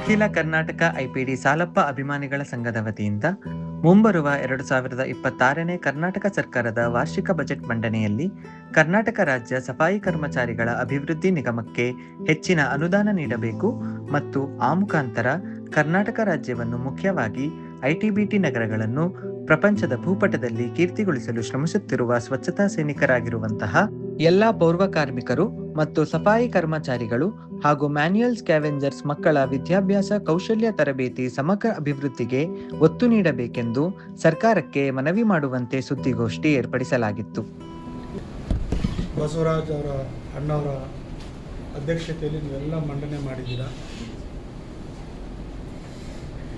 ಅಖಿಲ ಕರ್ನಾಟಕ ಐಪಿಡಿ ಸಾಲಪ್ಪ ಅಭಿಮಾನಿಗಳ ಸಂಘದ ವತಿಯಿಂದ ಮುಂಬರುವ 2026ನೇ ಕರ್ನಾಟಕ ಸರ್ಕಾರದ ವಾರ್ಷಿಕ ಬಜೆಟ್ ಮಂಡನೆಯಲ್ಲಿ ಕರ್ನಾಟಕ ರಾಜ್ಯ ಸಫಾಯಿ ಕರ್ಮಚಾರಿಗಳ ಅಭಿವೃದ್ಧಿ ನಿಗಮಕ್ಕೆ ಹೆಚ್ಚಿನ ಅನುದಾನ ನೀಡಬೇಕು ಮತ್ತು ಆ ಮುಖಾಂತರ ಕರ್ನಾಟಕ ರಾಜ್ಯವನ್ನು ಮುಖ್ಯವಾಗಿ ಐಟಿಬಿಟಿ ನಗರಗಳನ್ನು ಪ್ರಪಂಚದ ಭೂಪಟದಲ್ಲಿ ಕೀರ್ತಿಗೊಳಿಸಲು ಶ್ರಮಿಸುತ್ತಿರುವ ಸ್ವಚ್ಛತಾ ಸೈನಿಕರಾಗಿರುವಂತಹ ಎಲ್ಲಾ ಪೌರ್ವ ಕಾರ್ಮಿಕರು ಮತ್ತು ಸಫಾಯಿ ಕರ್ಮಚಾರಿಗಳು ಹಾಗೂ ಮ್ಯಾನ್ಯುಯಲ್ ಸ್ಕ್ಯಾವೆಂಜರ್ಸ್ ಮಕ್ಕಳ ವಿದ್ಯಾಭ್ಯಾಸ ಕೌಶಲ್ಯ ತರಬೇತಿ ಸಮಗ್ರ ಅಭಿವೃದ್ಧಿಗೆ ಒತ್ತು ನೀಡಬೇಕೆಂದು ಸರ್ಕಾರಕ್ಕೆ ಮನವಿ ಮಾಡುವಂತೆ ಸುದ್ದಿಗೋಷ್ಠಿ ಏರ್ಪಡಿಸಲಾಗಿತ್ತು. ಬಸವರಾಜ್ ಅವರ ಅಣ್ಣವರ ಅಧ್ಯಕ್ಷತೆಯಲ್ಲಿ ನೀವೆಲ್ಲ ಮಂಡನೆ ಮಾಡಿದ್ದೀರಾ.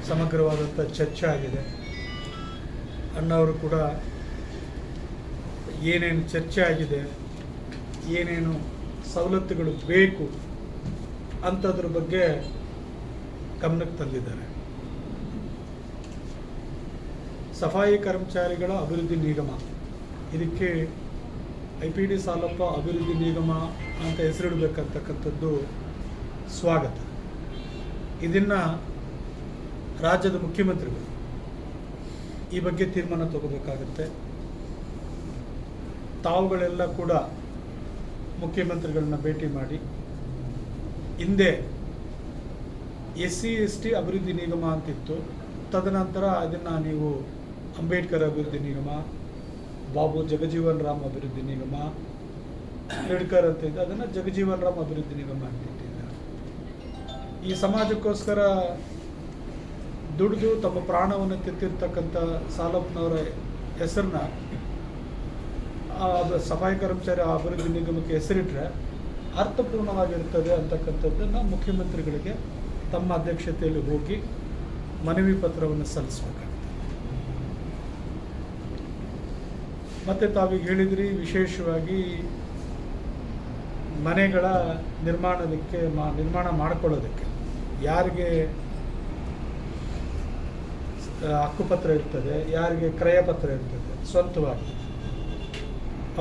ಸಮಗ್ರವಾದಂಥ ಚರ್ಚೆ ಆಗಿದೆ. ಅಣ್ಣವರು ಕೂಡ ಏನೇನು ಚರ್ಚೆ ಆಗಿದೆ, ಏನೇನು ಸವಲತ್ತುಗಳು ಬೇಕು ಅಂಥದ್ರ ಬಗ್ಗೆ ಗಮನಕ್ಕೆ ತಂದಿದ್ದಾರೆ. ಸಫಾಯಿ ಕರ್ಮಚಾರಿಗಳ ಅಭಿವೃದ್ಧಿ ನಿಗಮ, ಇದಕ್ಕೆ ಐಪಿಡಿ ಸಾಲಪ್ಪ ಅಭಿವೃದ್ಧಿ ನಿಗಮ ಅಂತ ಹೆಸರಿಡಬೇಕಂತಕ್ಕಂಥದ್ದು ಸ್ವಾಗತ. ಇದನ್ನು ರಾಜ್ಯದ ಮುಖ್ಯಮಂತ್ರಿಗಳು ಈ ಬಗ್ಗೆ ತೀರ್ಮಾನ ತಗೋಬೇಕಾಗುತ್ತೆ. ತಾವುಗಳೆಲ್ಲ ಕೂಡ ಮುಖ್ಯಮಂತ್ರಿಗಳನ್ನ ಭೇಟಿ ಮಾಡಿ, ಹಿಂದೆ SC/ST ಅಭಿವೃದ್ಧಿ ನಿಗಮ ಅಂತಿತ್ತು, ತದನಂತರ ಅದನ್ನು ನೀವು ಅಂಬೇಡ್ಕರ್ ಅಭಿವೃದ್ಧಿ ನಿಗಮ, ಬಾಬು ಜಗಜೀವನ್ ರಾಮ್ ಅಭಿವೃದ್ಧಿ ನಿಗಮ, ಅಂಬೇಡ್ಕರ್ ಅಂತ ಇದ್ದು ಅದನ್ನು ಜಗಜೀವನ್ ರಾಮ್ ಅಭಿವೃದ್ಧಿ ನಿಗಮ ಅಂತಿಟ್ಟಿದ್ದಾರೆ. ಈ ಸಮಾಜಕ್ಕೋಸ್ಕರ ದುಡಿದು ತಮ್ಮ ಪ್ರಾಣವನ್ನು ತೆತ್ತಿರ್ತಕ್ಕಂಥ ಸಾಲಪ್ಪನವರ ಹೆಸರನ್ನ ಸಫಾಯಿ ಕರ್ಮಚಾರಿ ಅಭಿವೃದ್ಧಿ ನಿಗಮಕ್ಕೆ ಹೆಸರಿಟ್ಟರೆ ಅರ್ಥಪೂರ್ಣವಾಗಿರ್ತದೆ ಅಂತಕ್ಕಂಥದ್ದನ್ನು ಮುಖ್ಯಮಂತ್ರಿಗಳಿಗೆ ತಮ್ಮ ಅಧ್ಯಕ್ಷತೆಯಲ್ಲಿ ಹೋಗಿ ಮನವಿ ಪತ್ರವನ್ನು ಸಲ್ಲಿಸಬೇಕಾಗ್ತದೆ. ಮತ್ತು ತಾವೀಗ ಹೇಳಿದ್ರಿ, ವಿಶೇಷವಾಗಿ ಮನೆಗಳ ನಿರ್ಮಾಣ ಮಾಡ್ಕೊಳ್ಳೋದಕ್ಕೆ ಯಾರಿಗೆ ಹಕ್ಕುಪತ್ರ ಇರ್ತದೆ, ಯಾರಿಗೆ ಕ್ರಯಪತ್ರ ಇರ್ತದೆ, ಸ್ವಂತವಾಗಿ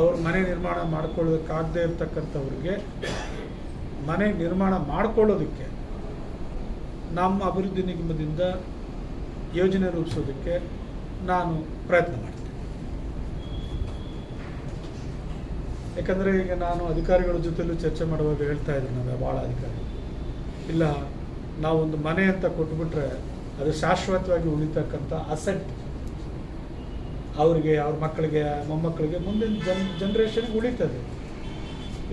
ಅವರು ಮನೆ ನಿರ್ಮಾಣ ಮಾಡ್ಕೊಳ್ಳೋದಕ್ಕಾಗದೇ ಇರ್ತಕ್ಕಂಥವ್ರಿಗೆ ಮನೆ ನಿರ್ಮಾಣ ಮಾಡ್ಕೊಳ್ಳೋದಕ್ಕೆ ನಮ್ಮ ಅಭಿವೃದ್ಧಿ ನಿಗಮದಿಂದ ಯೋಜನೆ ರೂಪಿಸೋದಕ್ಕೆ ನಾನು ಪ್ರಯತ್ನ ಮಾಡ್ತೀನಿ. ಯಾಕಂದರೆ ಈಗ ನಾನು ಅಧಿಕಾರಿಗಳ ಜೊತೆಲೂ ಚರ್ಚೆ ಮಾಡುವಾಗ ಹೇಳ್ತಾ ಇದ್ದೀನಿ, ನಾವು ಭಾಳ ಅಧಿಕಾರಿಗಳು ಇಲ್ಲ, ನಾವೊಂದು ಮನೆ ಅಂತ ಕೊಟ್ಬಿಟ್ರೆ ಅದು ಶಾಶ್ವತವಾಗಿ ಉಳಿತಕ್ಕಂಥ ಅಸೆಟ್ ಅವರಿಗೆ, ಅವ್ರ ಮಕ್ಕಳಿಗೆ, ಮೊಮ್ಮಕ್ಕಳಿಗೆ, ಮುಂದಿನ ಜನ್ರೇಷನ್ಗೆ ಉಳಿತದೆ.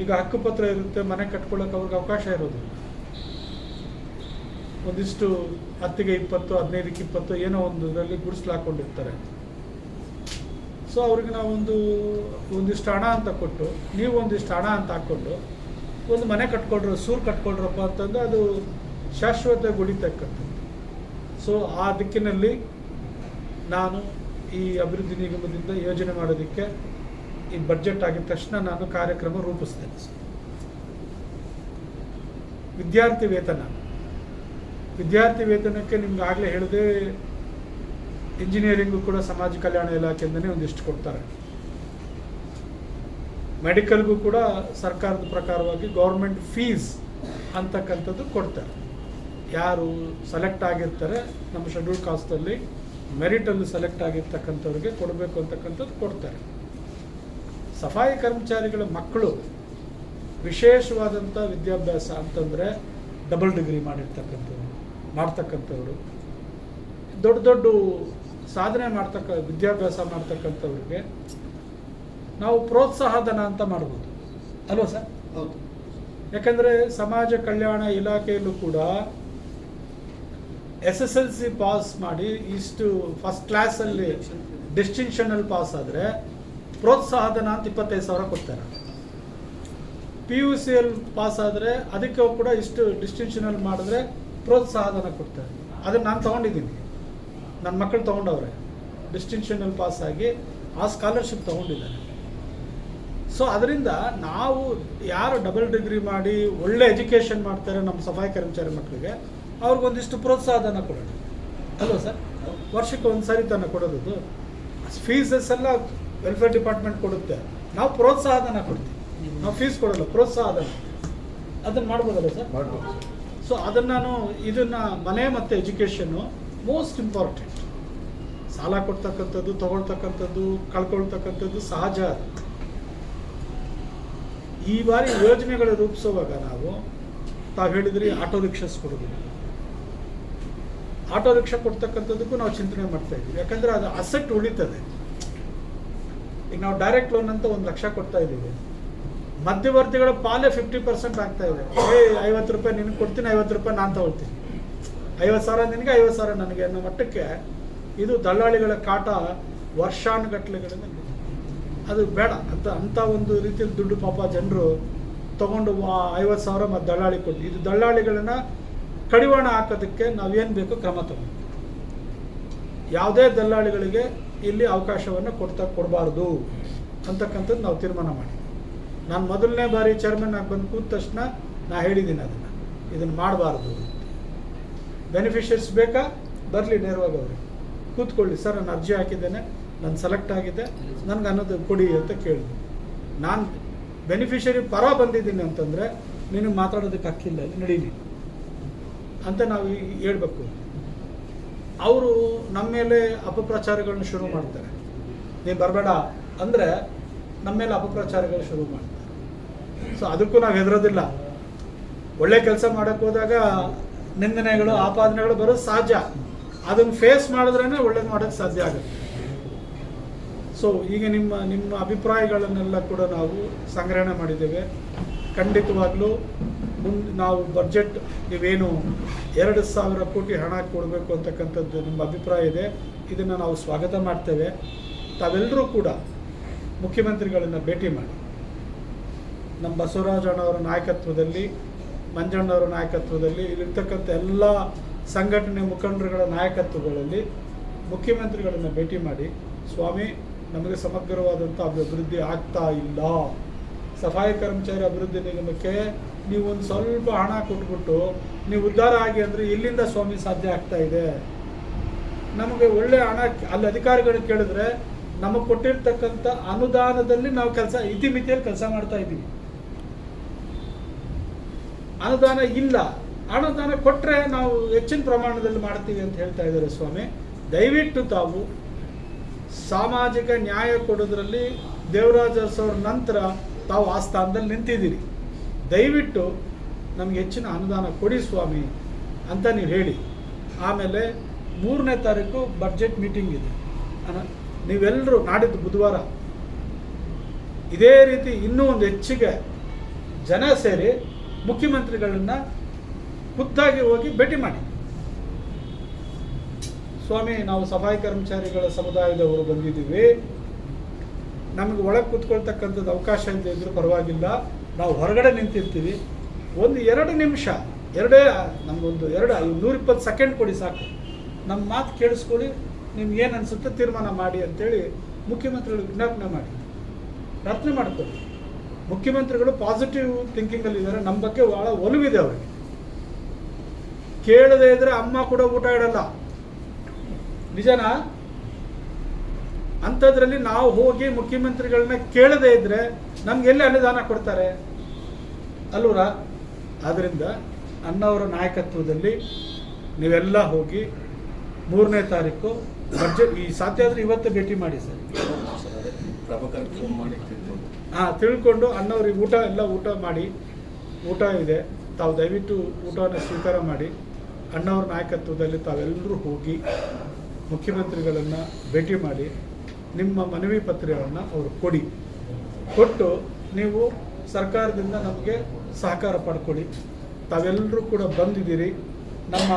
ಈಗ ಹಕ್ಕುಪತ್ರ ಇರುತ್ತೆ, ಮನೆ ಕಟ್ಕೊಳ್ಳೋಕೆ ಅವ್ರಿಗೆ ಅವಕಾಶ ಇರೋದಿಲ್ಲ. ಒಂದಿಷ್ಟು 10ಗೆ 20, 15ಕ್ಕೆ 20 ಏನೋ ಒಂದು ಇದರಲ್ಲಿ ಗುಡಿಸ್ಲು ಹಾಕ್ಕೊಂಡಿರ್ತಾರೆ. ಸೊ ಅವ್ರಿಗೆ ನಾವು ಒಂದಿಷ್ಟು ಹಣ ಅಂತ ಕೊಟ್ಟು, ನೀವು ಒಂದಿಷ್ಟು ಹಣ ಅಂತ ಹಾಕ್ಕೊಂಡು ಒಂದು ಮನೆ ಕಟ್ಕೊಳ್ರು, ಸೂರು ಕಟ್ಕೊಳ್ರಪ್ಪ ಅಂತಂದು ಅದು ಶಾಶ್ವತವಾಗಿ ಉಳಿತಕ್ಕಂಥದ್ದು. ಸೊ ಆ ದಿಕ್ಕಿನಲ್ಲಿ ನಾನು ಈ ಅಭಿವೃದ್ಧಿ ನಿಗಮದಿಂದ ಯೋಜನೆ ಮಾಡೋದಕ್ಕೆ ಈ ಬಡ್ಜೆಟ್ ಆಗಿದ ತಕ್ಷಣ ನಾನು ಕಾರ್ಯಕ್ರಮ ರೂಪಿಸ್ತೇನೆ. ವಿದ್ಯಾರ್ಥಿ ವೇತನಕ್ಕೆ ನಿಮ್ಗೆ ಆಗಲೇ ಹೇಳಿದೆ, ಇಂಜಿನಿಯರಿಂಗು ಕೂಡ ಸಮಾಜ ಕಲ್ಯಾಣ ಇಲಾಖೆಯಿಂದನೇ ಒಂದಿಷ್ಟು ಕೊಡ್ತಾರೆ. ಮೆಡಿಕಲ್ಗೂ ಕೂಡ ಸರ್ಕಾರದ ಪ್ರಕಾರವಾಗಿ ಗೌರ್ಮೆಂಟ್ ಫೀಸ್ ಅಂತಕ್ಕಂಥದ್ದು ಕೊಡ್ತಾರೆ. ಯಾರು ಸೆಲೆಕ್ಟ್ ಆಗಿರ್ತಾರೆ ನಮ್ಮ ಶೆಡ್ಯೂಲ್ ಕಾಸ್ಟಲ್ಲಿ ಮೆರಿಟಲ್ಲಿ ಸೆಲೆಕ್ಟ್ ಆಗಿರ್ತಕ್ಕಂಥವ್ರಿಗೆ ಕೊಡಬೇಕು ಅಂತಕ್ಕಂಥದ್ದು ಕೊಡ್ತಾರೆ. ಸಫಾಯಿ ಕರ್ಮಚಾರಿಗಳ ಮಕ್ಕಳು ವಿಶೇಷವಾದಂಥ ವಿದ್ಯಾಭ್ಯಾಸ ಅಂತಂದರೆ ಡಬಲ್ ಡಿಗ್ರಿ ಮಾಡ್ತಕ್ಕಂಥವ್ರು, ದೊಡ್ಡ ಸಾಧನೆ ವಿದ್ಯಾಭ್ಯಾಸ ಮಾಡ್ತಕ್ಕಂಥವ್ರಿಗೆ ನಾವು ಪ್ರೋತ್ಸಾಹಧನ ಅಂತ ಮಾಡ್ಬೋದು ಅಲ್ವಾ ಸರ್? ಹೌದು. ಯಾಕಂದರೆ ಸಮಾಜ ಕಲ್ಯಾಣ ಇಲಾಖೆಯಲ್ಲೂ ಕೂಡ SSLC ಪಾಸ್ ಮಾಡಿ ಇಷ್ಟು ಫಸ್ಟ್ ಕ್ಲಾಸಲ್ಲಿ ಡಿಸ್ಟಿಂಕ್ಷನಲ್ಲಿ ಪಾಸ್ ಆದರೆ ಪ್ರೋತ್ಸಾಹಧನ ಅಂತ 25,000 ಕೊಡ್ತಾರೆ. PUCಯಲ್ಲಿ ಪಾಸ್ ಆದರೆ ಅದಕ್ಕೆ ಕೂಡ ಇಷ್ಟು ಡಿಸ್ಟಿಂಕ್ಷನಲ್ಲಿ ಮಾಡಿದ್ರೆ ಪ್ರೋತ್ಸಾಹಧನ ಕೊಡ್ತಾರೆ. ಅದನ್ನು ನಾನು ತೊಗೊಂಡಿದ್ದೀನಿ, ನನ್ನ ಮಕ್ಕಳು ತೊಗೊಂಡವ್ರೆ, ಡಿಸ್ಟಿಂಕ್ಷನಲ್ಲಿ ಪಾಸ್ ಆಗಿ ಆ ಸ್ಕಾಲರ್ಶಿಪ್ ತೊಗೊಂಡಿದ್ದಾರೆ. ಸೊ ಅದರಿಂದ ನಾವು ಯಾರು ಡಬಲ್ ಡಿಗ್ರಿ ಮಾಡಿ ಒಳ್ಳೆ ಎಜುಕೇಷನ್ ಮಾಡ್ತಾರೆ ನಮ್ಮ ಸಫಾಯಿ ಕರ್ಮಚಾರಿ ಮಕ್ಕಳಿಗೆ, ಅವ್ರಿಗೊಂದಿಷ್ಟು ಪ್ರೋತ್ಸಾಹಧನ ಕೊಡೋಣ ಅಲ್ವಾ ಸರ್? ವರ್ಷಕ್ಕೆ ಒಂದು ಸಾರಿ ತಾನೆ ಕೊಡೋದು. ಫೀಸಸ್ ಎಲ್ಲ ವೆಲ್ಫೇರ್ ಡಿಪಾರ್ಟ್ಮೆಂಟ್ ಕೊಡುತ್ತೆ, ನಾವು ಪ್ರೋತ್ಸಾಹಧನ ಕೊಡ್ತೀವಿ. ನಾವು ಫೀಸ್ ಕೊಡೋಲ್ಲ, ಪ್ರೋತ್ಸಾಹಧನ. ಅದನ್ನು ಮಾಡ್ಬೋದಲ್ಲ ಸರ್? ಮಾಡ್ಬೋದು. ಸೊ ಅದನ್ನು ಇದನ್ನು ಮನೆ ಮತ್ತು ಎಜುಕೇಷನ್ನು ಮೋಸ್ಟ್ ಇಂಪಾರ್ಟೆಂಟ್. ಸಾಲ ಕೊಡ್ತಕ್ಕಂಥದ್ದು, ತಗೊಳ್ತಕ್ಕಂಥದ್ದು, ಕಳ್ಕೊಳ್ತಕ್ಕಂಥದ್ದು ಸಹಜ. ಈ ಬಾರಿ ಯೋಜನೆಗಳು ರೂಪಿಸುವಾಗ ತಾವು ಹೇಳಿದ್ರಿ ಆಟೋ ರಿಕ್ಷಾಸ್ ಕೊಡೋದಿಲ್ಲ. ಆಟೋ ರಿಕ್ಷಾ ಕೊಡ್ತಕ್ಕಂಥದ್ದಕ್ಕೂ ನಾವು ಚಿಂತನೆ ಮಾಡ್ತಾ ಇದ್ದೀವಿ. ಯಾಕಂದರೆ ಅದು ಅಸೆಟ್ ಉಳಿತದೆ. ಈಗ ನಾವು ಡೈರೆಕ್ಟ್ ಲೋನ್ ಅಂತ 1 ಲಕ್ಷ ಕೊಡ್ತಾ ಇದ್ದೀವಿ. ಮಧ್ಯವರ್ತಿಗಳ ಪಾಲೇ 50% ಆಗ್ತಾ ಇದೆ. 50 ರೂಪಾಯಿ ನಿನಗೆ ಕೊಡ್ತೀನಿ, 50 ರೂಪಾಯಿ ನಾನು ತಗೊಳ್ತೀನಿ, 50,000 ನಿನಗೆ, 50,000 ನನಗೆ ಅನ್ನೋ ಮಟ್ಟಕ್ಕೆ ಇದು ದಳ್ಳಾಳಿಗಳ ಕಾಟ ವರ್ಷಾನುಗಟ್ಟಲೆಗಳಿಂದ. ಅದು ಬೇಡ ಅಂತ ಒಂದು ರೀತಿಯಲ್ಲಿ ದುಡ್ಡು ಪಾಪ ಜನರು ತೊಗೊಂಡು 50,000 ಮತ್ತು ದಳ್ಳಾಳಿ ಕೊಟ್ಟು, ಇದು ದಳ್ಳಾಳಿಗಳನ್ನ ಕಡಿವಾಣ ಹಾಕೋದಕ್ಕೆ ನಾವೇನು ಬೇಕೋ ಕ್ರಮ ತಗೊಂಡು, ಯಾವುದೇ ದಲ್ಲಾಳಿಗಳಿಗೆ ಇಲ್ಲಿ ಅವಕಾಶವನ್ನು ಕೊಡಬಾರ್ದು ಅಂತಕ್ಕಂಥದ್ದು ನಾವು ತೀರ್ಮಾನ ಮಾಡಿ. ನಾನು ಮೊದಲನೇ ಬಾರಿ ಚೇರ್ಮನ್ ಆಗಿ ಬಂದು ಕೂತ ತಕ್ಷಣ ನಾ ಹೇಳಿದ್ದೀನಿ ಇದನ್ನು ಮಾಡಬಾರ್ದು. ಬೆನಿಫಿಷರೀಸ್ ಬೇಕಾ ಬರಲಿ, ನೇರವಾಗಿ ಅವರು ಕೂತ್ಕೊಳ್ಳಿ, ಸರ್ ನಾನು ಅರ್ಜಿ ಹಾಕಿದ್ದೇನೆ, ನಾನು ಸೆಲೆಕ್ಟ್ ಆಗಿದೆ, ನನಗೆ ಅನ್ನೋದು ಕೊಡಿ ಅಂತ ಕೇಳಿದೆ. ನಾನು ಬೆನಿಫಿಷರಿ ಪರ ಬಂದಿದ್ದೀನಿ ಅಂತಂದರೆ ನಿನಗೆ ಮಾತಾಡೋದಕ್ಕೆ ಹಕ್ಕಿಲ್ಲ, ನಡೀಲಿ ಅಂತ ನಾವು ಹೇಳ್ಬೇಕು. ಅವರು ನಮ್ಮ ಮೇಲೆ ಅಪಪ್ರಚಾರಗಳನ್ನ ಶುರು ಮಾಡ್ತಾರೆ. ನೀವು ಬರಬೇಡ ಅಂದರೆ ನಮ್ಮ ಮೇಲೆ ಅಪಪ್ರಚಾರಗಳು ಶುರು ಮಾಡ್ತಾರೆ. ಸೊ ಅದಕ್ಕೂ ನಾವು ಹೆದರೋದಿಲ್ಲ. ಒಳ್ಳೆ ಕೆಲಸ ಮಾಡೋಕ್ಕೆ ಹೋದಾಗ ನಿಂದನೆಗಳು, ಆಪಾದನೆಗಳು ಬರೋದು ಸಹಜ. ಅದನ್ನು ಫೇಸ್ ಮಾಡಿದ್ರೇ ಒಳ್ಳೇದು ಮಾಡೋಕ್ಕೆ ಸಾಧ್ಯ ಆಗುತ್ತೆ. ಸೊ ಈಗ ನಿಮ್ಮ ಅಭಿಪ್ರಾಯಗಳನ್ನೆಲ್ಲ ಕೂಡ ನಾವು ಸಂಗ್ರಹಣೆ ಮಾಡಿದ್ದೇವೆ. ಖಂಡಿತವಾಗ್ಲೂ ನಾವು ಬಡ್ಜೆಟ್ ನೀವೇನು 2,000 ಕೋಟಿ ಹಣ ಕೊಡಬೇಕು ಅಂತಕ್ಕಂಥದ್ದು ನಿಮ್ಮ ಅಭಿಪ್ರಾಯ ಇದೆ. ಇದನ್ನು ನಾವು ಸ್ವಾಗತ ಮಾಡ್ತೇವೆ. ತಾವೆಲ್ಲರೂ ಕೂಡ ಮುಖ್ಯಮಂತ್ರಿಗಳನ್ನು ಭೇಟಿ ಮಾಡಿ, ನಮ್ಮ ಬಸವರಾಜಣ್ಣವರ ನಾಯಕತ್ವದಲ್ಲಿ, ಮಂಜಣ್ಣವರ ನಾಯಕತ್ವದಲ್ಲಿ, ಇಲ್ಲಿರ್ತಕ್ಕಂಥ ಎಲ್ಲ ಸಂಘಟನೆ ಮುಖಂಡರುಗಳ ನಾಯಕತ್ವಗಳಲ್ಲಿ ಮುಖ್ಯಮಂತ್ರಿಗಳನ್ನು ಭೇಟಿ ಮಾಡಿ, ಸ್ವಾಮಿ ನಮಗೆ ಸಮಗ್ರವಾದಂಥ ಅಭಿವೃದ್ಧಿ ಆಗ್ತಾ ಇಲ್ಲ, ಸಫಾಯಿ ಕರ್ಮಚಾರಿ ಅಭಿವೃದ್ಧಿ ನಿಗಮಕ್ಕೆ ನೀವು ಒಂದು ಸ್ವಲ್ಪ ಹಣ ಕೊಟ್ಬಿಟ್ಟು ನೀವು ಉದ್ಧಾರ ಆಗಿ ಅಂದರೆ ಎಲ್ಲಿಂದ ಸ್ವಾಮಿ ಸಾಧ್ಯ ಆಗ್ತಾ ಇದೆ? ನಮಗೆ ಒಳ್ಳೆ ಹಣ ಅಲ್ಲಿ ಅಧಿಕಾರಿಗಳು ಕೇಳಿದ್ರೆ ನಮಗೆ ಕೊಟ್ಟಿರ್ತಕ್ಕಂಥ ಅನುದಾನದಲ್ಲಿ ನಾವು ಇತಿಮಿತಿಯಲ್ಲಿ ಕೆಲಸ ಮಾಡ್ತಾ ಇದ್ದೀವಿ. ಅನುದಾನ ಇಲ್ಲ, ಅನುದಾನ ಕೊಟ್ಟರೆ ನಾವು ಹೆಚ್ಚಿನ ಪ್ರಮಾಣದಲ್ಲಿ ಮಾಡ್ತೀವಿ ಅಂತ ಹೇಳ್ತಾ ಇದ್ದಾರೆ. ಸ್ವಾಮಿ ದಯವಿಟ್ಟು ತಾವು ಸಾಮಾಜಿಕ ನ್ಯಾಯ ಕೊಡೋದ್ರಲ್ಲಿ ದೇವರಾಜ ಅರಸವ್ರ ನಂತರ ತಾವು ಆ ಸ್ಥಾನದಲ್ಲಿ ನಿಂತಿದ್ದೀರಿ. ದಯವಿಟ್ಟು ನಮಗೆ ಹೆಚ್ಚಿನ ಅನುದಾನ ಕೊಡಿ ಸ್ವಾಮಿ ಅಂತ ನೀವು ಹೇಳಿ. ಆಮೇಲೆ 3ನೇ ತಾರೀಕು ಬಡ್ಜೆಟ್ ಮೀಟಿಂಗ್ ಇದೆ. ನೀವೆಲ್ಲರೂ ನಾಡಿದ್ದು ಬುಧವಾರ ಇದೇ ರೀತಿ ಇನ್ನೂ ಒಂದು ಹೆಚ್ಚಿಗೆ ಜನ ಸೇರಿ ಮುಖ್ಯಮಂತ್ರಿಗಳನ್ನ ಖುದ್ದಾಗಿ ಹೋಗಿ ಭೇಟಿ ಮಾಡಿ. ಸ್ವಾಮಿ ನಾವು ಸಫಾಯಿ ಕರ್ಮಚಾರಿಗಳ ಸಮುದಾಯದವರು ಬಂದಿದ್ದೀವಿ, ನಮಗೆ ಒಳಗೆ ಕೂತ್ಕೊಳ್ತಕ್ಕಂಥದ್ದು ಅವಕಾಶ ಇಲ್ಲದೆ ಇದ್ರೂ ಪರವಾಗಿಲ್ಲ, ನಾವು ಹೊರಗಡೆ ನಿಂತಿರ್ತೀವಿ, ಒಂದು 2 ನಿಮಿಷ ನಮಗೊಂದು 120 ಸೆಕೆಂಡ್ ಕೊಡಿ ಸಾಕು, ನಮ್ಮ ಮಾತು ಕೇಳಿಸ್ಕೊಳ್ಳಿ, ನಿಮ್ಗೆ ಏನು ಅನಿಸುತ್ತೆ ತೀರ್ಮಾನ ಮಾಡಿ ಅಂತೇಳಿ ಮುಖ್ಯಮಂತ್ರಿಗಳು ವಿಜ್ಞಾಪನೆ ಮಾಡಿ ಪ್ರಾರ್ಥನೆ ಮಾಡ್ಕೊಳ್ಳಿ. ಮುಖ್ಯಮಂತ್ರಿಗಳು ಪಾಸಿಟಿವ್ ಥಿಂಕಿಂಗಲ್ಲಿದ್ದಾರೆ, ನಮ್ಮ ಬಗ್ಗೆ ಭಾಳ ಒಲವಿದೆ ಅವರಿಗೆ. ಕೇಳದೇ ಇದ್ರೆ ಅಮ್ಮ ಕೂಡ ಊಟ ಇಡಲ್ಲ, ನಿಜನಾ? ಅಂಥದ್ರಲ್ಲಿ ನಾವು ಹೋಗಿ ಮುಖ್ಯಮಂತ್ರಿಗಳನ್ನ ಕೇಳದೇ ಇದ್ರೆ ನಮ್ಗೆ ಎಲ್ಲಿ ಅನುದಾನ ಕೊಡ್ತಾರೆ ಅಲ್ವರ? ಆದ್ದರಿಂದ ಅಣ್ಣವರ ನಾಯಕತ್ವದಲ್ಲಿ ನೀವೆಲ್ಲ ಹೋಗಿ 3ನೇ ತಾರೀಕು ಬಡ್ಜೆಟ್ ಈ ಸಾಧ್ಯ ಆದರೆ ಇವತ್ತು ಭೇಟಿ ಮಾಡಿ ಸರ್. ತಿಳ್ಕೊಂಡು ಅಣ್ಣವ್ರಿಗೆ ಊಟ ಮಾಡಿ, ಊಟ ಇದೆ, ತಾವು ದಯವಿಟ್ಟು ಊಟವನ್ನು ಸ್ವೀಕಾರ ಮಾಡಿ. ಅಣ್ಣವ್ರ ನಾಯಕತ್ವದಲ್ಲಿ ತಾವೆಲ್ಲರೂ ಹೋಗಿ ಮುಖ್ಯಮಂತ್ರಿಗಳನ್ನು ಭೇಟಿ ಮಾಡಿ ನಿಮ್ಮ ಮನವಿ ಪತ್ರವನ್ನು ಅವರು ಕೊಟ್ಟು ನೀವು ಸರ್ಕಾರದಿಂದ ನಮಗೆ ಸಹಕಾರ ಪಡ್ಕೊಳ್ಳಿ. ತಾವೆಲ್ಲರೂ ಕೂಡ ಬಂದಿದ್ದೀರಿ. ನಮ್ಮ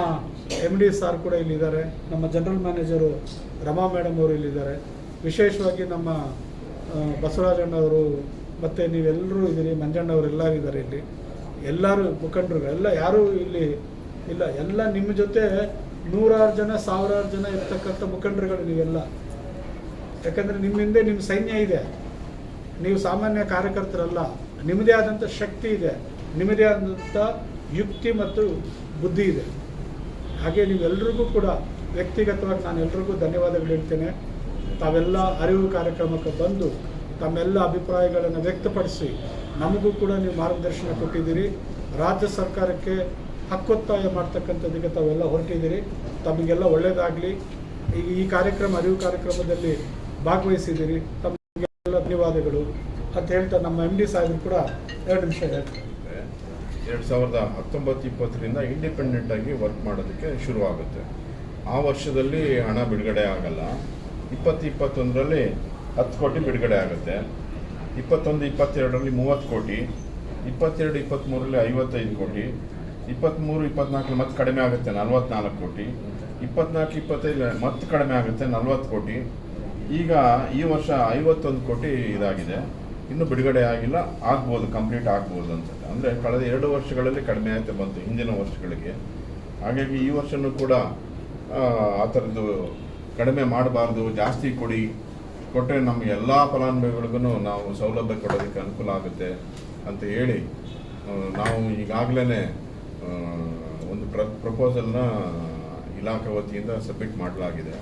MD ಸಾರ್ ಕೂಡ ಇಲ್ಲಿದ್ದಾರೆ, ನಮ್ಮ ಜನರಲ್ ಮ್ಯಾನೇಜರು ರಮಾ ಮೇಡಮ್ ಅವರು ಇಲ್ಲಿದ್ದಾರೆ, ವಿಶೇಷವಾಗಿ ನಮ್ಮ ಬಸವರಾಜಣ್ಣವರು ಮತ್ತು ನೀವೆಲ್ಲರೂ ಇದ್ದೀರಿ, ಮಂಜಣ್ಣವರು ಎಲ್ಲರೂ ಇದ್ದಾರೆ ಇಲ್ಲಿ, ಎಲ್ಲರೂ ಮುಖಂಡರು ಎಲ್ಲ ಯಾರೂ ಇಲ್ಲಿ ಇಲ್ಲ, ಎಲ್ಲ ನಿಮ್ಮ ಜೊತೆ 100,000 ಜನ 1,000 ಜನ ಇರ್ತಕ್ಕಂಥ ಮುಖಂಡರುಗಳು ನೀವೆಲ್ಲ. ಯಾಕಂದರೆ ನಿಮ್ಮ ಹಿಂದೆ ನಿಮ್ಮ ಸೈನ್ಯ ಇದೆ, ನೀವು ಸಾಮಾನ್ಯ ಕಾರ್ಯಕರ್ತರಲ್ಲ, ನಿಮ್ಮದೇ ಆದಂಥ ಶಕ್ತಿ ಇದೆ, ನಿಮ್ಮದೇ ಆದಂಥ ಯುಕ್ತಿ ಮತ್ತು ಬುದ್ಧಿ ಇದೆ. ಹಾಗೆ ನೀವೆಲ್ಲರಿಗೂ ಕೂಡ ವ್ಯಕ್ತಿಗತವಾಗಿ ನಾನು ಎಲ್ರಿಗೂ ಧನ್ಯವಾದಗಳು ಹೇಳ್ತೇನೆ. ತಾವೆಲ್ಲ ಅರಿವು ಕಾರ್ಯಕ್ರಮಕ್ಕೆ ಬಂದು ತಮ್ಮೆಲ್ಲ ಅಭಿಪ್ರಾಯಗಳನ್ನು ವ್ಯಕ್ತಪಡಿಸಿ ನಮಗೂ ಕೂಡ ನೀವು ಮಾರ್ಗದರ್ಶನ ಕೊಟ್ಟಿದ್ದೀರಿ. ರಾಜ್ಯ ಸರ್ಕಾರಕ್ಕೆ ಹಕ್ಕೊತ್ತಾಯ ಮಾಡ್ತಕ್ಕಂಥದ್ದಕ್ಕೆ ತಾವೆಲ್ಲ ಹೊರಟಿದ್ದೀರಿ. ತಮಗೆಲ್ಲ ಒಳ್ಳೆಯದಾಗಲಿ. ಈಗ ಈ ಕಾರ್ಯಕ್ರಮ ಅರಿವು ಕಾರ್ಯಕ್ರಮದಲ್ಲಿ ಭಾಗವಹಿಸಿದ್ದೀರಿ, ತಮಗೆಲ್ಲ ಧನ್ಯವಾದಗಳು ಅಂತ ಹೇಳ್ತಾ ನಮ್ಮ MD ಸಾಹೇಬರು ಕೂಡ 2 ನಿಮಿಷ ಹೇಳ್ತಾರೆ. 2019-20 ಇಂಡಿಪೆಂಡೆಂಟ್ ಆಗಿ ವರ್ಕ್ ಮಾಡೋದಕ್ಕೆ ಶುರುವಾಗುತ್ತೆ. ಆ ವರ್ಷದಲ್ಲಿ ಹಣ ಬಿಡುಗಡೆ ಆಗಲ್ಲ. 2021 10 ಕೋಟಿ ಬಿಡುಗಡೆ ಆಗುತ್ತೆ. 21-22 30 ಕೋಟಿ, 22-23 55 ಕೋಟಿ, 23-24 ಮತ್ತೆ ಕಡಿಮೆ ಆಗುತ್ತೆ 44 ಕೋಟಿ, 24-25 ಮತ್ತೆ ಕಡಿಮೆ ಆಗುತ್ತೆ 40 ಕೋಟಿ. ಈಗ ಈ ವರ್ಷ 51 ಕೋಟಿ ಇದಾಗಿದೆ. ಇನ್ನು ಬಿಡುಗಡೆ ಆಗಿಲ್ಲ, ಆಗ್ಬೋದು, ಕಂಪ್ಲೀಟ್ ಆಗ್ಬೋದು ಅನ್ಸುತ್ತೆ. ಅಂದರೆ ಕಳೆದ 2 ವರ್ಷಗಳಲ್ಲಿ ಕಡಿಮೆ ಆಯ್ತು ಬಂತು ಹಿಂದಿನ ವರ್ಷಗಳಿಗೆ. ಹಾಗಾಗಿ ಈ ವರ್ಷನೂ ಕೂಡ ಆ ಥರದ್ದು ಕಡಿಮೆ ಮಾಡಬಾರ್ದು, ಜಾಸ್ತಿ ಕೊಟ್ಟರೆ ನಮ್ಮ ಎಲ್ಲ ಫಲಾನುಭವಿಗಳಿಗೂ ನಾವು ಸೌಲಭ್ಯ ಕೊಡೋದಕ್ಕೆ ಅನುಕೂಲ ಆಗುತ್ತೆ ಅಂತ ಹೇಳಿ ನಾವು ಈಗಾಗಲೇ ಒಂದು ಪ್ರಪೋಸಲ್ನ ಇಲಾಖೆ ವತಿಯಿಂದ ಸಬ್ಮಿಟ್ ಮಾಡಲಾಗಿದೆ.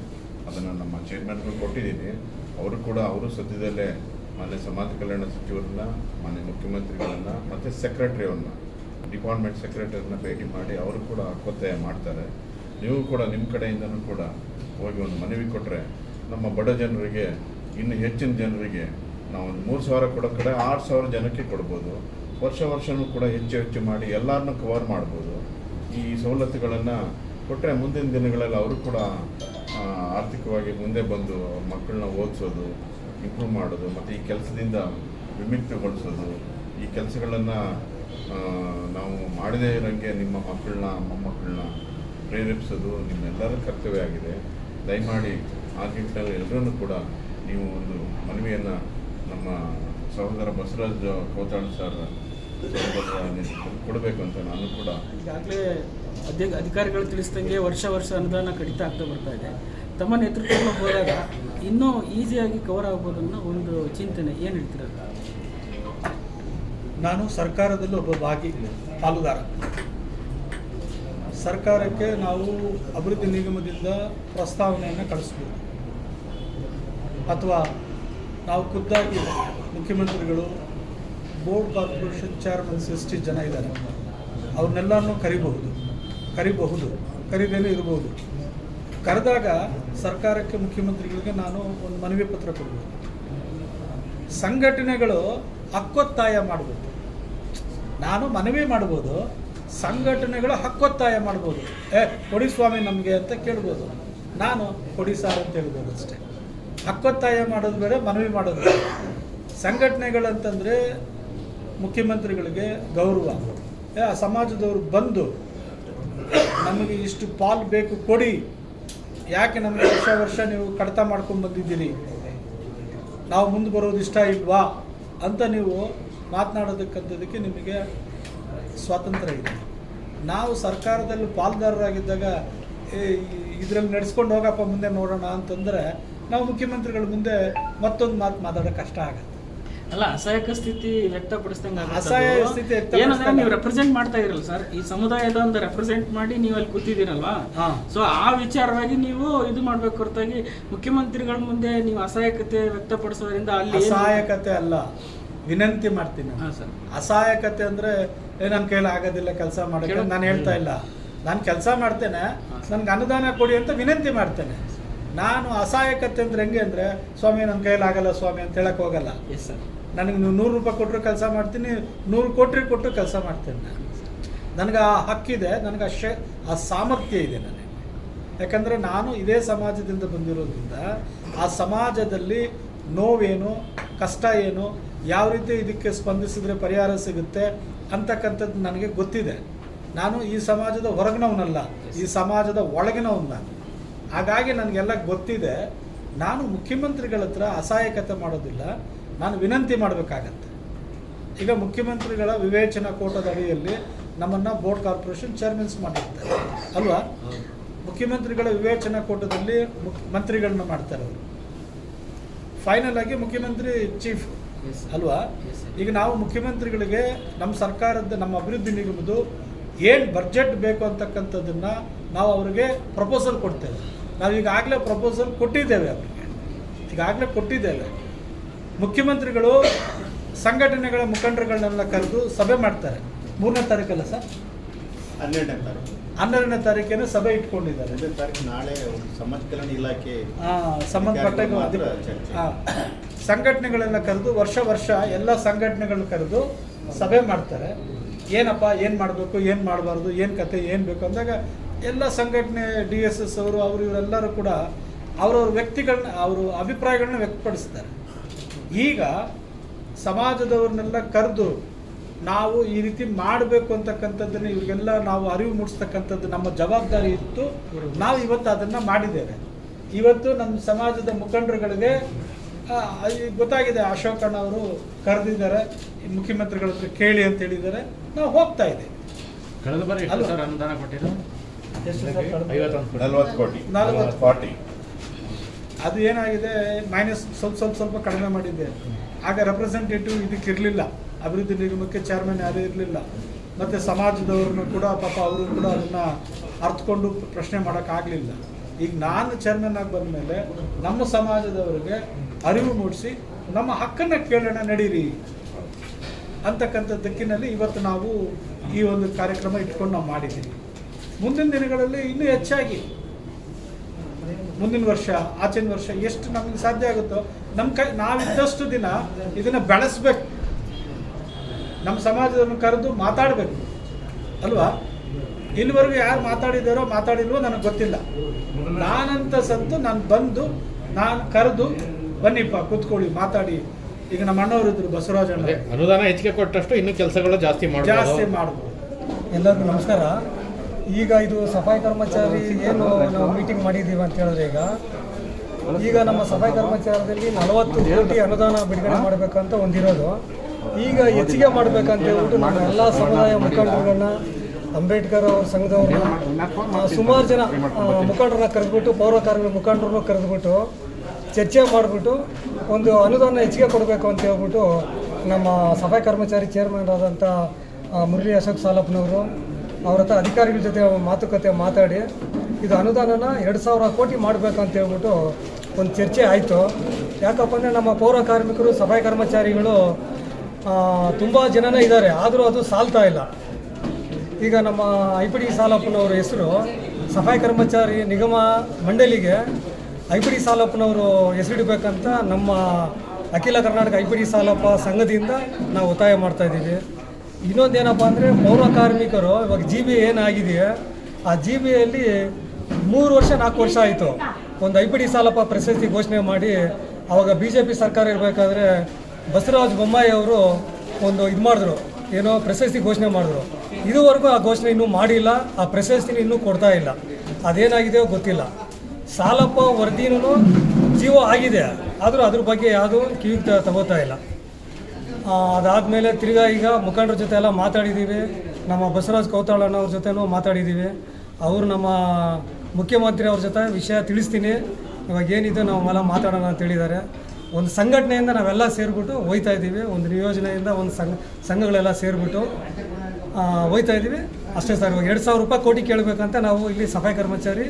ಅದನ್ನು ನಮ್ಮ ಚೇರ್ಮನ್ಗಳು ಕೊಟ್ಟಿದ್ದೀನಿ. ಅವರು ಸದ್ಯದಲ್ಲೇ ಮಾನ್ಯ ಸಮಾಜ ಕಲ್ಯಾಣ ಸಚಿವರನ್ನ, ಮಾನ್ಯ ಮುಖ್ಯಮಂತ್ರಿಗಳನ್ನ ಮತ್ತು ಸೆಕ್ರೆಟರಿಯವ್ರನ್ನ, ಡಿಪಾರ್ಟ್ಮೆಂಟ್ ಸೆಕ್ರೆಟರಿನ ಭೇಟಿ ಮಾಡಿ ಅವರು ಕೂಡ ಒತ್ತಾಯ ಮಾಡ್ತಾರೆ. ನೀವು ಕೂಡ ನಿಮ್ಮ ಕಡೆಯಿಂದನೂ ಕೂಡ ಹೋಗಿ ಒಂದು ಮನವಿ ಕೊಟ್ಟರೆ ನಮ್ಮ ಬಡ ಜನರಿಗೆ, ಇನ್ನು ಹೆಚ್ಚಿನ ಜನರಿಗೆ ನಾವು ಒಂದು 3,000 ಕೊಡೋ ಕಡೆ 6,000 ಜನಕ್ಕೆ ಕೊಡ್ಬೋದು. ವರ್ಷನೂ ಕೂಡ ಹೆಚ್ಚು ಮಾಡಿ ಎಲ್ಲರನ್ನೂ ಕವರ್ ಮಾಡ್ಬೋದು. ಈ ಸವಲತ್ತುಗಳನ್ನು ಕೊಟ್ಟರೆ ಮುಂದಿನ ದಿನಗಳಲ್ಲಿ ಅವರು ಕೂಡ ಆರ್ಥಿಕವಾಗಿ ಮುಂದೆ ಬಂದು ಮಕ್ಕಳನ್ನ ಓದಿಸೋದು, ಇಂಪ್ರೂವ್ ಮಾಡೋದು ಮತ್ತು ಈ ಕೆಲಸದಿಂದ ವಿಮುಕ್ತಗೊಳಿಸೋದು, ಈ ಕೆಲಸಗಳನ್ನು ನಾವು ಮಾಡದೇ ಇರೋಂಗೆ ನಿಮ್ಮ ಮಕ್ಕಳನ್ನ ಮೊಮ್ಮಕ್ಕಳನ್ನ ಪ್ರೇರೇಪಿಸೋದು ನಿಮ್ಮೆಲ್ಲರ ಕರ್ತವ್ಯ ಆಗಿದೆ. ದಯಮಾಡಿ ಆ ನಿಟ್ಟಿನಲ್ಲಿ ಎಲ್ಲರನ್ನೂ ಕೂಡ ನೀವು ಒಂದು ಮನವಿಯನ್ನು ನಮ್ಮ ಸಹೋದರ ಬಸವರಾಜ್ ಕೋತಾಳ್ ಸರ್ ಕೊಡಬೇಕು ಅಂತ ನಾನು ಕೂಡ ಈಗಾಗಲೇ ಅಧಿಕಾರಿಗಳು ತಿಳಿಸಿದಂಗೆ ವರ್ಷ ಅನುದಾನ ಕಡಿತ ಆಗ್ತಾ ಬರ್ತಾ ಇದೆ. ತಮ್ಮ ನೇತೃತ್ವದಲ್ಲಿ ಹೋದಾಗ ಇನ್ನೂ ಈಸಿಯಾಗಿ ಕವರ್ ಆಗ್ಬೋದು ಅನ್ನೋ ಒಂದು ಚಿಂತನೆ, ಏನು ಹೇಳ್ತೀರ? ನಾನು ಸರ್ಕಾರದಲ್ಲಿ ಒಬ್ಬ ಪಾಲುದಾರ. ಸರ್ಕಾರಕ್ಕೆ ನಾವು ಅಭಿವೃದ್ಧಿ ನಿಗಮದಿಂದ ಪ್ರಸ್ತಾವನೆಯನ್ನು ಕಳಿಸ್ಬೋದು, ಅಥವಾ ನಾವು ಖುದ್ದಾಗಿ ಮುಖ್ಯಮಂತ್ರಿಗಳು, ಬೋರ್ಡ್ ಕಾರ್ಪೊರೇಷನ್ ಚೇರ್ಮನ್ಸ್ ಎಷ್ಟು ಜನ ಇದ್ದಾರೆ ಅವ್ರನ್ನೆಲ್ಲರನ್ನೂ ಕರೀದೇನೆ ಇರ್ಬೋದು. ಕರೆದಾಗ ಸರ್ಕಾರಕ್ಕೆ, ಮುಖ್ಯಮಂತ್ರಿಗಳಿಗೆ ನಾನು ಒಂದು ಮನವಿ ಪತ್ರ ಕೊಡ್ಬೋದು. ಸಂಘಟನೆಗಳು ಹಕ್ಕೊತ್ತಾಯ ಮಾಡ್ಬೋದು. ನಾನು ಮನವಿ ಮಾಡ್ಬೋದು, ಸಂಘಟನೆಗಳು ಹಕ್ಕೊತ್ತಾಯ ಮಾಡ್ಬೋದು. ಕೊಡಿ ಸ್ವಾಮಿ ನಮಗೆ ಅಂತ ಕೇಳ್ಬೋದು. ನಾನು ಕೊಡಿ ಸಾರ್ ಅಂತ ಹೇಳ್ಬೋದು ಅಷ್ಟೇ. ಹಕ್ಕೊತ್ತಾಯ ಮಾಡೋದು ಬೇರೆ, ಮನವಿ ಮಾಡೋದು ಬೇರೆ. ಸಂಘಟನೆಗಳಂತಂದರೆ ಮುಖ್ಯಮಂತ್ರಿಗಳಿಗೆ ಗೌರವ. ಆ ಸಮಾಜದವರು ಬಂದು ನಮಗೆ ಇಷ್ಟು ಪಾಲು ಬೇಕು ಕೊಡಿ, ಯಾಕೆ ನಮಗೆ ವರ್ಷ ನೀವು ಕಡಿತ ಮಾಡ್ಕೊಂಡು ಬಂದಿದ್ದೀರಿ, ನಾವು ಮುಂದೆ ಬರೋದು ಇಷ್ಟ ಇಲ್ವಾ ಅಂತ ನೀವು ಮಾತನಾಡೋದಕ್ಕಂಥದ್ದಕ್ಕೆ ನಿಮಗೆ ಸ್ವಾತಂತ್ರ್ಯ ಇದೆ. ನಾವು ಸರ್ಕಾರದಲ್ಲಿ ಪಾಲುದಾರರಾಗಿದ್ದಾಗ ಇದರಲ್ಲಿ ನಡೆಸ್ಕೊಂಡು ಹೋಗಪ್ಪ ಮುಂದೆ ನೋಡೋಣ ಅಂತಂದರೆ ನಾವು ಮುಖ್ಯಮಂತ್ರಿಗಳ ಮುಂದೆ ಮತ್ತೊಂದು ಮಾತಾಡೋಕೆ ಕಷ್ಟ ಆಗುತ್ತೆ. ಅಲ್ಲ, ಅಸಹಾಯಕ ಸ್ಥಿತಿ ವ್ಯಕ್ತಪಡಿಸಿದಂಗೆ ಅಸಹಾಯ ಸ್ಥಿತಿ ಏನಂದ್ರೆ ನೀವು ರೆಪ್ರೆಸೆಂಟ್ ಮಾಡ್ತಾ ಇರಲ್ಲ ಸರ್, ಈ ಸಮುದಾಯದ ಒಂದು ರೆಪ್ರೆಸೆಂಟ್ ಮಾಡಿ ನೀವು ಅಲ್ಲಿ ಕೂತಿದ್ದೀರಲ್ವಾ. ಸೊ ಆ ವಿಚಾರವಾಗಿ ನೀವು ಇದು ಮಾಡ್ಬೇಕು ಹೊರತಾಗಿ ಮುಖ್ಯಮಂತ್ರಿಗಳ ಮುಂದೆ ನೀವು ಅಸಹಾಯಕತೆ ವ್ಯಕ್ತಪಡಿಸೋದ್ರಿಂದ ಅಲ್ಲಿ ಅಸಹಾಯಕತೆ ಅಲ್ಲ, ವಿನಂತಿ ಮಾಡ್ತೀನಿ. ಅಸಹಾಯಕತೆ ಅಂದರೆ ನನ್ನ ಕೈಲಿ ಆಗೋದಿಲ್ಲ ಕೆಲಸ ಮಾಡೋಕ್ಕೆ ನಾನು ಹೇಳ್ತಾ ಇಲ್ಲ. ನಾನು ಕೆಲಸ ಮಾಡ್ತೇನೆ, ನನಗೆ ಅನುದಾನ ಕೊಡಿ ಅಂತ ವಿನಂತಿ ಮಾಡ್ತೇನೆ. ನಾನು ಅಸಹಾಯಕತೆ ಅಂದ್ರೆ ಹೆಂಗೆ ಅಂದರೆ, ಸ್ವಾಮಿ ನನ್ನ ಕೈಲಿ ಆಗಲ್ಲ ಸ್ವಾಮಿ ಅಂತ ಹೇಳಕ್ಕೆ ಹೋಗಲ್ಲ. ಎಸ್ ಸರ್, ನನಗೆ ನೀವು 100 ರೂಪಾಯಿ ಕೊಟ್ಟರು ಕೆಲಸ ಮಾಡ್ತೀನಿ, 100 ಕೋಟಿ ಕೊಟ್ಟರು ಕೆಲಸ ಮಾಡ್ತೇನೆ. ನನಗೆ ಆ ಹಕ್ಕಿದೆ, ನನಗೆ ಆ ಸಾಮರ್ಥ್ಯ ಇದೆ ನನಗೆ. ಯಾಕಂದರೆ ನಾನು ಇದೇ ಸಮಾಜದಿಂದ ಬಂದಿರೋದ್ರಿಂದ ಆ ಸಮಾಜದಲ್ಲಿ ನೋವೇನು, ಕಷ್ಟ ಏನು, ಯಾವ ರೀತಿ ಇದಕ್ಕೆ ಸ್ಪಂದಿಸಿದ್ರೆ ಪರಿಹಾರ ಸಿಗುತ್ತೆ ಅಂತಕ್ಕಂಥದ್ದು ನನಗೆ ಗೊತ್ತಿದೆ. ನಾನು ಈ ಸಮಾಜದ ಹೊರಗಿನವನಲ್ಲ, ಈ ಸಮಾಜದ ಒಳಗಿನವನು ನಾನು. ಹಾಗಾಗಿ ನನಗೆಲ್ಲ ಗೊತ್ತಿದೆ. ನಾನು ಮುಖ್ಯಮಂತ್ರಿಗಳ ಹತ್ರ ಅಸಹಾಯಕತೆ ಮಾಡೋದಿಲ್ಲ, ನಾನು ವಿನಂತಿ ಮಾಡಬೇಕಾಗತ್ತೆ. ಈಗ ಮುಖ್ಯಮಂತ್ರಿಗಳ ವಿವೇಚನಾ ಕೋಟದ ಅಡಿಯಲ್ಲಿ ನಮ್ಮನ್ನು ಬೋರ್ಡ್ ಕಾರ್ಪೊರೇಷನ್ ಚೇರ್ಮನ್ಸ್ ಮಾಡಿರ್ತಾರೆ ಅಲ್ವಾ. ಮುಖ್ಯಮಂತ್ರಿಗಳ ವಿವೇಚನಾ ಕೋಟದಲ್ಲಿ ಮಂತ್ರಿಗಳನ್ನ ಮಾಡ್ತಾರೆ ಅವರು. ಫೈನಲ್ ಆಗಿ ಮುಖ್ಯಮಂತ್ರಿ ಚೀಫ್ ಅಲ್ವಾ. ಈಗ ನಾವು ಮುಖ್ಯಮಂತ್ರಿಗಳಿಗೆ ನಮ್ಮ ಸರ್ಕಾರದ, ನಮ್ಮ ಅಭಿವೃದ್ಧಿ ನಿಗಮದ್ದು ಏನು ಬಡ್ಜೆಟ್ ಬೇಕು ಅಂತಕ್ಕಂಥದ್ದನ್ನು ನಾವು ಅವರಿಗೆ ಪ್ರಪೋಸಲ್ ಕೊಡ್ತೇವೆ. ನಾವು ಈಗಾಗಲೇ ಪ್ರಪೋಸಲ್ ಕೊಟ್ಟಿದ್ದೇವೆ ಅವರಿಗೆ, ಈಗಾಗಲೇ ಕೊಟ್ಟಿದ್ದೇವೆ. ಮುಖ್ಯಮಂತ್ರಿಗಳು ಸಂಘಟನೆಗಳ ಮುಖಂಡರುಗಳನ್ನೆಲ್ಲ ಕರೆದು ಸಭೆ ಮಾಡ್ತಾರೆ 3ನೇ ತಾರೀಕಲ್ಲ ಸರ್, 12ನೇ ತಾರೀಕು 12ನೇ ತಾರೀಕೇನೆ ಸಭೆ ಇಟ್ಕೊಂಡಿದ್ದಾರೆ. 12ನೇ ತಾರೀಕು ನಾಳೆ ಸಮಾಜ ಕಲ್ಯಾಣ ಇಲಾಖೆ ಸಂಬಂಧಪಟ್ಟ ಮಾತ್ರ ಚರ್ಚೆ. ಸಂಘಟನೆಗಳೆಲ್ಲ ಕರೆದು ವರ್ಷ ಎಲ್ಲ ಸಂಘಟನೆಗಳನ್ನ ಕರೆದು ಸಭೆ ಮಾಡ್ತಾರೆ. ಏನಪ್ಪ ಏನು ಮಾಡಬೇಕು, ಏನು ಮಾಡಬಾರ್ದು, ಏನು ಕತೆ, ಏನು ಬೇಕು ಅಂದಾಗ ಎಲ್ಲ ಸಂಘಟನೆ DSS ಅವರು ಇವರೆಲ್ಲರೂ ಕೂಡ ಅವ್ರವ್ರ ವ್ಯಕ್ತಿಗಳನ್ನ ಅವರು ಅಭಿಪ್ರಾಯಗಳನ್ನ ವ್ಯಕ್ತಪಡಿಸ್ತಾರೆ. ಈಗ ಸಮಾಜದವ್ರನ್ನೆಲ್ಲ ಕರೆದು ನಾವು ಈ ರೀತಿ ಮಾಡಬೇಕು ಅಂತಕ್ಕಂಥದ್ದನ್ನು ಇವ್ರಿಗೆಲ್ಲ ನಾವು ಅರಿವು ಮೂಡಿಸ್ತಕ್ಕಂಥದ್ದು ನಮ್ಮ ಜವಾಬ್ದಾರಿ ಇತ್ತು. ನಾವು ಇವತ್ತು ಅದನ್ನು ಮಾಡಿದ್ದೇವೆ. ಇವತ್ತು ನಮ್ಮ ಸಮಾಜದ ಮುಖಂಡರುಗಳಿಗೆ ಗೊತ್ತಾಗಿದೆ, ಅಶೋಕಣ್ಣ ಅವರು ಕರೆದಿದ್ದಾರೆ, ಮುಖ್ಯಮಂತ್ರಿಗಳ ಹತ್ರ ಕೇಳಿ ಅಂತ ಹೇಳಿದ್ದಾರೆ. ನಾವು ಹೋಗ್ತಾ ಇದ್ದೇವೆ. ಕಳೆದ ಬಾರಿ ಎಷ್ಟು ಸರ್ ಅನುದಾನ ಕೊಟ್ಟಿದ್ದು? ಎಷ್ಟು ಸರ್? 40 ಕೋಟಿ 40. ಅದು ಏನಾಗಿದೆ, ಮೈನಸ್ ಸ್ವಲ್ಪ ಕಡಿಮೆ ಮಾಡಿದ್ದೆ. ಆಗ ರೆಪ್ರೆಸೆಂಟೇಟಿವ್ ಇದಕ್ಕೆ ಇರಲಿಲ್ಲ, ಅಭಿವೃದ್ಧಿ ನಿಗಮಕ್ಕೆ ಚೇರ್ಮನ್ ಯಾರೂ ಇರಲಿಲ್ಲ. ಮತ್ತು ಸಮಾಜದವ್ರನ್ನು ಕೂಡ ಪಾಪ ಅವರು ಕೂಡ ಅದನ್ನು ಅರ್ಥಕೊಂಡು ಪ್ರಶ್ನೆ ಮಾಡೋಕ್ಕಾಗಲಿಲ್ಲ. ಈಗ ನಾನು ಚೇರ್ಮನ್ ಆಗಿ ಬಂದ ಮೇಲೆ ನಮ್ಮ ಸಮಾಜದವರಿಗೆ ಅರಿವು ಮೂಡಿಸಿ ನಮ್ಮ ಹಕ್ಕನ್ನು ಕೇಳೋಣ, ನಡೀರಿ ಅಂತಕ್ಕಂಥ ದಿಕ್ಕಿನಲ್ಲಿ ಇವತ್ತು ನಾವು ಈ ಒಂದು ಕಾರ್ಯಕ್ರಮ ಇಟ್ಕೊಂಡು ನಾವು ಮಾಡಿದ್ದೀವಿ. ಮುಂದಿನ ದಿನಗಳಲ್ಲಿ ಇನ್ನೂ ಹೆಚ್ಚಾಗಿ ಮುಂದಿನ ವರ್ಷ, ಆಚಿನ ವರ್ಷ ಎಷ್ಟು ನಮಗೆ ಸಾಧ್ಯ ಆಗುತ್ತೋ ನಮ್ಮ ನಾವಿದ್ದಷ್ಟು ದಿನ ಇದನ್ನು ಬೆಳೆಸ್ಬೇಕು. ನಮ್ಮ ಸಮಾಜದನ್ನು ಕರೆದು ಮಾತಾಡಬೇಕು ಅಲ್ವಾ? ಇಲ್ಲಿವರೆಗೂ ಯಾರು ಮಾತಾಡಿಲ್ವೋ ನನಗೆ ಗೊತ್ತಿಲ್ಲ. ನಾನಂತ ಸಂತು ನಾನು ಬಂದು ನಾನು ಕರೆದು ಬನ್ನಿಪ್ಪ ಕೂತ್ಕೊಳ್ಳಿ ಮಾತಾಡಿ. ಈಗ ನಮ್ಮ ಅಣ್ಣವರು ಇದ್ರು, ಬಸವರಾಜಣ್ಣ, ಅನುದಾನ ಹೆಚ್ಚಿಗೆ ಕೊಟ್ಟಷ್ಟು ಇನ್ನೂ ಕೆಲಸಗಳು ಜಾಸ್ತಿ ಮಾಡ್ಬೋದು. ಎಲ್ಲರಿಗೂ ನಮಸ್ಕಾರ. ಈಗ ಇದು ಸಫಾಯಿ ಕರ್ಮಚಾರಿ ಏನು ನಾವು ಮೀಟಿಂಗ್ ಮಾಡಿದ್ದೀವಿ ಅಂತ ಹೇಳಿದ್ರೆ, ಈಗ ನಮ್ಮ ಸಫಾಯಿ ಕರ್ಮಚಾರದಲ್ಲಿ 40 ಕೋಟಿ ಅನುದಾನ ಬಿಡುಗಡೆ ಮಾಡಬೇಕಂತ ಒಂದಿರೋದು. ಈಗ ಹೆಚ್ಚಿಗೆ ಮಾಡಬೇಕಂತ ಹೇಳ್ಬಿಟ್ಟು ನಮ್ಮ ಎಲ್ಲ ಸಮುದಾಯ ಮುಖಂಡರುಗಳನ್ನ, ಅಂಬೇಡ್ಕರ್ ಅವ್ರ ಸಂಘದವ್ರನ್ನ, ಸುಮಾರು ಜನ ಮುಖಂಡರನ್ನ ಕರೆದ್ಬಿಟ್ಟು, ಪೌರ ಕಾರ್ಮಿಕ ಮುಖಂಡರನ್ನು ಕರೆದ್ಬಿಟ್ಟು ಚರ್ಚೆ ಮಾಡಿಬಿಟ್ಟು ಒಂದು ಅನುದಾನ ಹೆಚ್ಚಿಗೆ ಕೊಡಬೇಕು ಅಂತ ಹೇಳ್ಬಿಟ್ಟು ನಮ್ಮ ಸಫಾಯಿ ಕರ್ಮಚಾರಿ ಚೇರ್ಮನ್ ಆದಂಥ ಮುರಳಿ ಅಶೋಕ್ ಸಾಲಪ್ಪನವರು ಅವ್ರ ಹತ್ರ ಅಧಿಕಾರಿಗಳ ಜೊತೆ ಮಾತುಕತೆ ಮಾತಾಡಿ ಇದು ಅನುದಾನನ 2,000 ಕೋಟಿ ಮಾಡಬೇಕಂತ ಹೇಳ್ಬಿಟ್ಟು ಒಂದು ಚರ್ಚೆ ಆಯಿತು. ಯಾಕಪ್ಪ ಅಂದರೆ ನಮ್ಮ ಪೌರ ಕಾರ್ಮಿಕರು, ಸಫಾಯಿ ಕರ್ಮಚಾರಿಗಳು ತುಂಬ ಜನನೇ ಇದ್ದಾರೆ, ಆದರೂ ಅದು ಸಾಲ್ತಾ ಇಲ್ಲ. ಈಗ ನಮ್ಮ IPD ಸಾಲಪ್ಪನವ್ರ ಹೆಸರು ಸಫಾಯಿ ಕರ್ಮಚಾರಿ ನಿಗಮ ಮಂಡಳಿಗೆ IPD ಸಾಲಪ್ಪನವರು ಹೆಸರಿಡಬೇಕಂತ ನಮ್ಮ ಅಖಿಲ ಕರ್ನಾಟಕ IPD ಸಾಲಪ್ಪ ಸಂಘದಿಂದ ನಾವು ಒತ್ತಾಯ ಮಾಡ್ತಾಯಿದ್ದೀವಿ. ಇನ್ನೊಂದೇನಪ್ಪ ಅಂದರೆ ಪೌರ ಕಾರ್ಮಿಕರು ಇವಾಗ GB ಏನಾಗಿದೆಯಾ ಆ GBಯಲ್ಲಿ 3 ವರ್ಷ 4 ವರ್ಷ ಆಯಿತು. ಒಂದು IPD ಸಾಲಪ್ಪ ಪ್ರಶಸ್ತಿ ಘೋಷಣೆ ಮಾಡಿ ಆವಾಗ BJP ಸರ್ಕಾರ ಇರಬೇಕಾದ್ರೆ ಬಸವರಾಜ ಬೊಮ್ಮಾಯಿ ಅವರು ಒಂದು ಇದು ಮಾಡಿದ್ರು, ಏನೋ ಪ್ರಶಸ್ತಿ ಘೋಷಣೆ ಮಾಡಿದ್ರು. ಇದುವರೆಗೂ ಆ ಘೋಷಣೆ ಇನ್ನೂ ಮಾಡಿಲ್ಲ, ಆ ಪ್ರಶಸ್ತಿನ ಇನ್ನೂ ಕೊಡ್ತಾ ಇಲ್ಲ. ಅದೇನಾಗಿದೆಯೋ ಗೊತ್ತಿಲ್ಲ. ಸಾಲಪ್ಪ ವರದಿನೂ ಜೀವ ಆಗಿದೆ, ಆದರೂ ಅದ್ರ ಬಗ್ಗೆ ಯಾವುದೂ ಕಿವಿಗೆ ತಗೋತಾ ಇಲ್ಲ. ಅದಾದಮೇಲೆ ತಿರ್ಗಾ ಈಗ ಮುಖಂಡರ ಜೊತೆ ಎಲ್ಲ ಮಾತಾಡಿದ್ದೀವಿ. ನಮ್ಮ ಬಸವರಾಜ್ ಕೌತಾಳಣ್ಣವ್ರ ಜೊತೆನೂ ಮಾತಾಡಿದ್ದೀವಿ. ಅವರು ನಮ್ಮ ಮುಖ್ಯಮಂತ್ರಿ ಅವ್ರ ಜೊತೆ ವಿಷಯ ತಿಳಿಸ್ತೀನಿ, ಇವಾಗ ಏನಿದೆ ನಾವೆಲ್ಲ ಮಾತಾಡೋಣ ಅಂತ ಹೇಳಿದ್ದಾರೆ. ಒಂದು ಸಂಘಟನೆಯಿಂದ ನಾವೆಲ್ಲ ಸೇರಿಬಿಟ್ಟು ಹೋಯ್ತಾ ಇದ್ದೀವಿ. ಒಂದು ನಿಯೋಜನೆಯಿಂದ ಒಂದು ಸಂಘಗಳೆಲ್ಲ ಸೇರಿಬಿಟ್ಟು ಹೋಯ್ತಾ ಇದ್ದೀವಿ ಅಷ್ಟೇ ಸರ್. ಇವಾಗ 2,000 ಕೋಟಿ ಕೇಳಬೇಕಂತ ನಾವು ಇಲ್ಲಿ ಸಫಾಯಿ ಕರ್ಮಚಾರಿ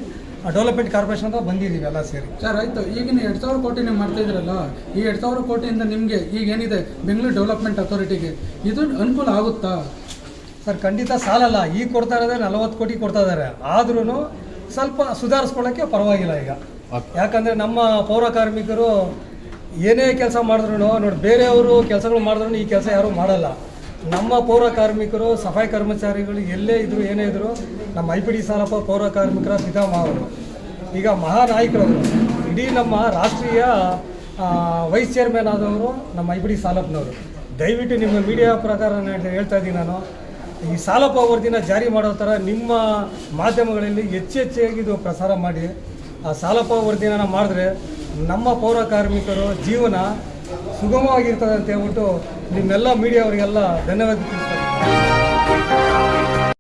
ಡೆವಲಪ್ಮೆಂಟ್ ಕಾರ್ಪೊರೇಷನ್ ಅಂತ ಬಂದಿದ್ದೀವಿ ಎಲ್ಲ ಸೇರಿ. ಸರ್ ಆಯಿತು, ಈಗಿನ 2,000 ಕೋಟಿ ನೀವು ಮಾಡ್ತಾಯಿದ್ರಲ್ಲ, ಈ 2,000 ಕೋಟಿಯಿಂದ ನಿಮಗೆ ಈಗೇನಿದೆ ಬೆಂಗಳೂರು ಡೆವಲಪ್ಮೆಂಟ್ ಅಥಾರಿಟಿಗೆ ಇದು ಅನುಕೂಲ ಆಗುತ್ತಾ ಸರ್? ಖಂಡಿತ ಸಾಲಲ್ಲ. ಈಗ ಕೊಡ್ತಾ ಇರೋದೇ 40 ಕೋಟಿ ಕೊಡ್ತಾ ಇದ್ದಾರೆ, ಆದ್ರೂ ಸ್ವಲ್ಪ ಸುಧಾರಿಸ್ಕೊಳ್ಳೋಕ್ಕೆ ಪರವಾಗಿಲ್ಲ ಈಗ. ಯಾಕಂದರೆ ನಮ್ಮ ಪೌರ ಕಾರ್ಮಿಕರು ಏನೇ ಕೆಲಸ ಮಾಡಿದ್ರು ನೋಡಿ, ಬೇರೆಯವರು ಕೆಲಸಗಳು ಮಾಡಿದ್ರು ಈ ಕೆಲಸ ಯಾರೂ ಮಾಡಲ್ಲ. ನಮ್ಮ ಪೌರ ಕಾರ್ಮಿಕರು, ಸಫಾಯಿ ಕರ್ಮಚಾರಿಗಳು ಎಲ್ಲೇ ಇದ್ದರು ಏನೇ ಇದ್ದರು ನಮ್ಮ IPD ಸಾಲಪ್ಪ ಪೌರ ಕಾರ್ಮಿಕರ ಪಿತಾಮಹರು, ಈಗ ಮಹಾನಾಯಕರವರು. ಇಡೀ ನಮ್ಮ ರಾಷ್ಟ್ರೀಯ ವೈಸ್ ಚೇರ್ಮನ್ ಆದವರು ನಮ್ಮ IPD ಸಾಲಪ್ಪನವರು. ದಯವಿಟ್ಟು ನಿಮ್ಮ ಮೀಡಿಯಾ ಪ್ರಕಾರ ಹೇಳ್ತಾ ಇದ್ದೀನಿ ನಾನು, ಈ ಸಾಲಪ್ಪ ವರದಿನ ಜಾರಿ ಮಾಡೋ ಥರ ನಿಮ್ಮ ಮಾಧ್ಯಮಗಳಲ್ಲಿ ಹೆಚ್ಚಾಗಿ ಇದು ಪ್ರಸಾರ ಮಾಡಿ. ಆ ಸಾಲಪ್ಪ ವರದಿನ ಮಾಡಿದ್ರೆ ನಮ್ಮ ಪೌರ ಕಾರ್ಮಿಕರು ಜೀವನ ಸುಗಮವಾಗಿರ್ತದೆ ಅಂತ ಹೇಳ್ಬಿಟ್ಟು ನಿಮ್ಮೆಲ್ಲ ಮೀಡಿಯಾ ಅವರಿಗೆಲ್ಲ ಧನ್ಯವಾದ ತಿಳಿಸ್ತಾರೆ.